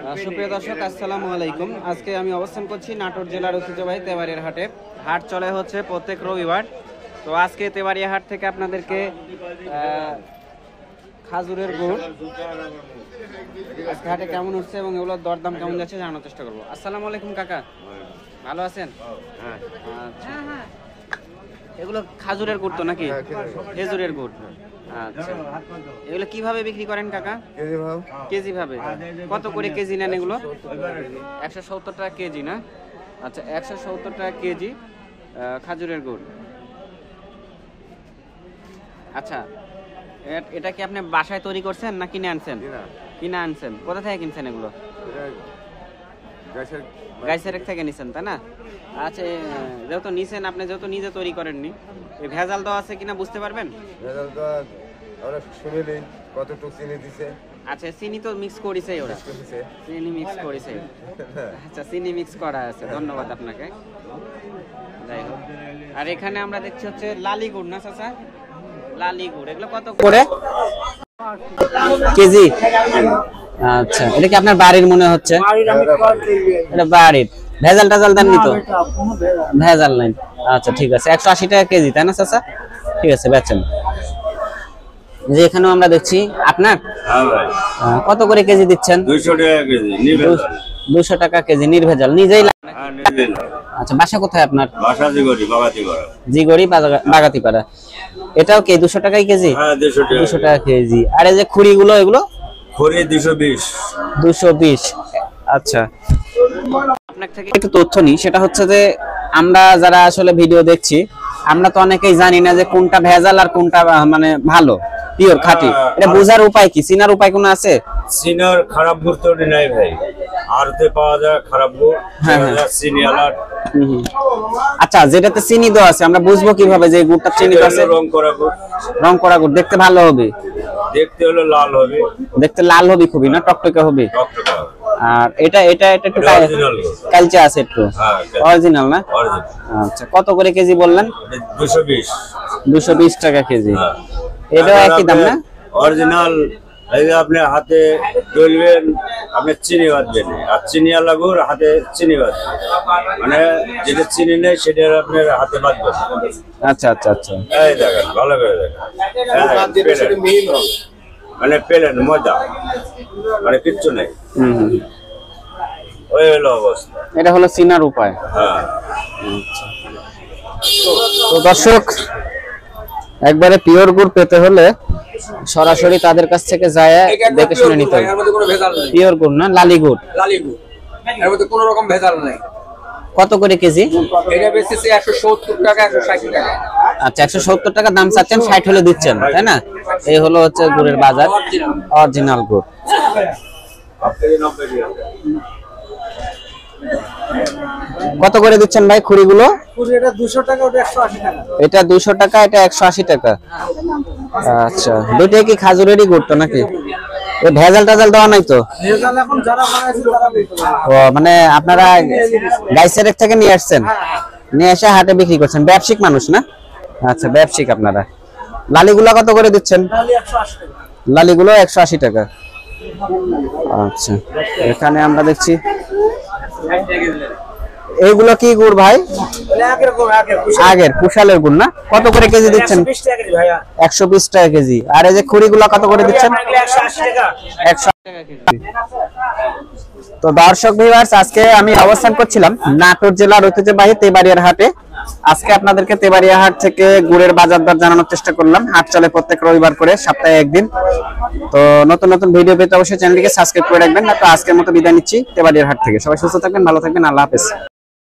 সুপ্রিয় দর্শক, আসসালামু আলাইকুম। আজকে আমি অবস্থান করছি নাটোর জেলার ঐতিহ্যবাহী তেবাড়িয়ার হাটে। হাট চলে হচ্ছে প্রত্যেক রবিবার। তো আজকে তেবাড়িয়া হাট থেকে আপনাদেরকে খাজুরের গুড় আজকে হাটে কেমন উঠছে এবং এগুলোর দরদাম কেমন যাচ্ছে জানার চেষ্টা করবো। আসসালামু আলাইকুম কাকা, ভালো আছেন? আচ্ছা, এগুলো খাজুরের গুড় তো নাকি? খেজুরের গুড়। আচ্ছা, এগুলো কিভাবে বিক্রি করেন কাকা? কেজি ভাবে। কত করে কেজি নেন এগুলো? 170 টাকা কেজি না? আচ্ছা, 170 টাকা কেজি খাজুরের গুড়। আচ্ছা, এটা কি আপনি বাসায় তৈরি করছেন না কিনে আনছেন? কিনে আনছেন। কোথা থেকে কিনছেন এগুলো? গাইসের থেকে নিছেন, তাই না? আচ্ছা, যেহেতু নিছেন, আপনি যেহেতু নিজে তৈরি করেননি, ভেজাল দেওয়া আছে কিনা বুঝতে পারবেন? ভেজাল তো আমরা শুনিনি কতটুকু চিনি দিছে। আচ্ছা, চিনি তো মিক্স করেছে ওরা, চিনি মিক্স করেছে। আচ্ছা, চিনি মিক্স করা আছে, ধন্যবাদ আপনাকে। যাই হোক, আর এখানে আমরা দেখছি হচ্ছে লালি গুড় না চাচা? লালি গুড়, এগুলো কত করে কেজি? আচ্ছা, এটা কি আপনার বাড়ির মনে হচ্ছে? এটা বাড়ির। ভেজাল টাজাল দেননি তো? ভেজাল নাই। আচ্ছা, ঠিক আছে। 180 টাকা কেজি, তাই না চাচা? ঠিক আছে, বেচেন। যে এখানেও আমরা দেখছি আপনার কত করে কেজি দিচ্ছেন? 200 টাকা কেজি নির্ভেজাল। 200 টাকা কেজি নির্ভেজাল। নিজেই? আচ্ছা, বাসা কোথায় আপনার? বাসা জিগরি, বাগাতিপাড়া। জিগরি, বাগাতিপাড়া। এটাও কি 200 টাকাই কেজি? হ্যাঁ, 200 টাকা কেজি। আর এই যে খুঁড়িগুলো, এগুলো? খুঁড়ি 220। 220। আচ্ছা, আপনার থেকে একটু তথ্য নিই। সেটা হচ্ছে যে আমরা যারা আসলে ভিডিও দেখছি, আমরা তো অনেকেই জানি না যে কোনটা ভেজাল আর কোনটা মানে ভালো, পিওর খাঁটি। এটা বোঝার উপায় কি? চিনার উপায় কোনো আছে? চিনার খারাপ গুড় তো নাই ভাই, আরতে পাওয়া যায় খারাপ গুড়, চিনি আলাট। আচ্ছা, যেটাতে চিনি দেওয়া আছে আমরা বুঝবো কিভাবে যে গুড়টা চিনি দেওয়া আছে? রং করা গুড়। রং করা গুড় দেখতে ভালো হবে? দেখতে হলো লাল হবে। দেখতে লাল হবে খুবই, না টকটকে হবে? আর এটা এটা এটা একটু কালচে আছে একটু। অরিজিনাল না? আচ্ছা, কত করে কেজি বললেন? 220। 220 টাকা কেজি। এটাও একই দাম না? অরিজিনাল। এই যে আপনি হাতে ডলবেন, আপনি চিনি বাঁধবেন, আর চিনি আলা গুড় হাতে চিনি বাঁধবেন, মানে যেটা চিনি নেই সেটা আপনার হাতে বাঁধবেন। আচ্ছা আচ্ছা আচ্ছা, এই দেখেন, ভালো করে দেখেন, মানে পেলেন মজা, মানে কিচ্ছু নেই। ওই হলো অবস্থা। এটা হলো চিনার উপায়। হ্যাঁ। তো দর্শক, একবারে পিওর গুড় পেতে হলে সরাসরি তাদের কাছ থেকে যায় দেখে শুনে নিতে হবে। পিওর গুড় না, লালি গুড়? লালি গুড়, এর মধ্যে কোনো রকম ভেজাল নাই। কত করে কেজি? এটা বেচতেছে 170 টাকা, 160 টাকা। আচ্ছা, 170 টাকা দাম চাচ্ছেন, 60 হলে দিচ্ছেন, তাই না? এই হলো হচ্ছে গুড়ের বাজার, অরিজিনাল গুড়। কত করে দিচ্ছেন ভাই খুঁড়িগুলো? এটা 200 টাকা, ওটা 180 টাকা। এটা 200 টাকা, এটা 180 টাকা। আচ্ছা, দুটোই কি খাজুরেরই গুড় তো নাকি? এ ভেজাল টাজাল দেওয়া নাই তো? ভেজাল এখন যারা বানাইছে তারা বলতে ও, মানে আপনারা গাইসের থেকে নিয়ে আসছেন, নিয়ে এসে হাটে বিক্রি করছেন? ব্যবসায়িক মানুষ না? আচ্ছা, ব্যবসায়িক আপনারা। লালিগুলো কত করে দিচ্ছেন? লালি 180 টাকা। লালিগুলো 180 টাকা। আচ্ছা, এখানে আমরা দেখছি এইগুলো কি গুড় ভাই? আগের কুশালের গুড় না? কত করে কেজি দিচ্ছেন? 120 টাকা কেজি। আর এই যে খুঁড়িগুলো কত করে দিচ্ছেন? 180 টাকা কেজি। তো দর্শক ভিউয়ার্স, আজকে আমি অবস্থান করছিলাম নাটোর জেলার ঐতিহ্যবাহী তেবাড়িয়ার হাটে। আজকে আপনাদেরকে তেবাড়িয়া হাট থেকে গুড়ের বাজার দর জানানোর চেষ্টা করলাম। হাট চলে প্রত্যেক রবিবার করে, সপ্তাহে একদিন। তো নতুন নতুন ভিডিও পেতে অবশ্যই চ্যানেলটিকে সাবস্ক্রাইব করে রাখবেন। না তো আজকের মতো বিদায় নিচ্ছি তেবাড়িয়ার হাট থেকে। সবাই সুস্থ থাকবেন, ভালো থাকবেন, আল্লাহ হাফেজ।